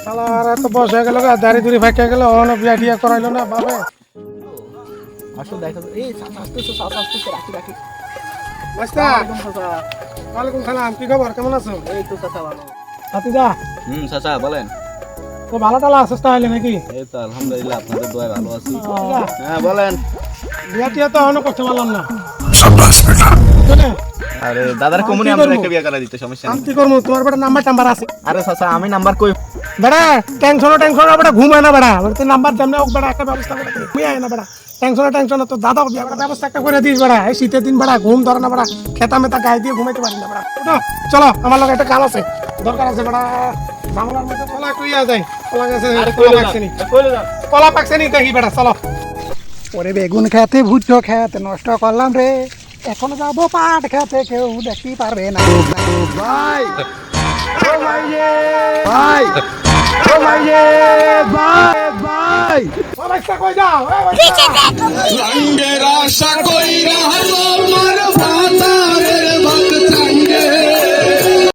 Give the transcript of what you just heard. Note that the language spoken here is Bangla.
শালার এত বয়স হয়ে গেল দাড়ি দুড়ি ফাঁকে গেল অন বিয়া টিয়া করাইলো না বাবে আসো দেখা এই আসতেছে রাখি রাখি মাস্টার ওয়ালাইকুম সালাম কি খবর কেমন আছো এই তো চাচা ভালো হাতিদা চাচা বলেন। তো ভালো টালা আছিস তাহলে নাকি এই তো আলহামদুলিল্লাহ আপনাদের দোয়ায় ভালো আছি। হাতিদা, হ্যাঁ বলেন। বিয়া টিয়া তো এখনো করতে পারলাম না আরে দাদার কমুনি কি আমরা করবো? একটা বিয়ে করা দিতে সমস্যা আমি নেই। কি করবো তোমার বেটা নাম্বার টাম্বার আছে আরে চাচা আমি নাম্বার কই বেটা টেনশন বেটা ঘুম হয় না বেটা তোর নাম্বার জানলে হোক বেটা একটা ব্যবস্থা করে দে ঘুমিয়ে আয় না বেটা টেনশন তো দাদা বিয়া বেটা ব্যবস্থা একটা করে দিস বেটা এই শীতের দিন বেটা ঘুম ধরে না বেটা খেতা মেতা গায়ে দিয়ে ঘুমাইতে পারি না বেটা ওঠো, চলো আমার লোক একটা কাম আছে দরকার আছে বেটা বাংলার মধ্যে কলা কইয়া যায় কলা গাছে কলা পাকছে নি কলা পাকছে নি দেখি বেটা চলো ওরে বেগুন খেতে ভুট্টো খেতে নষ্ট করলাম রে এখন যাবো পাট খেতে কেউ দেখতে পারবে না ভাই ও ভাই রে ভাই ও ভাই রে ভাই ও ভাই কই যাও রঙের আশা কইরা হলো মারে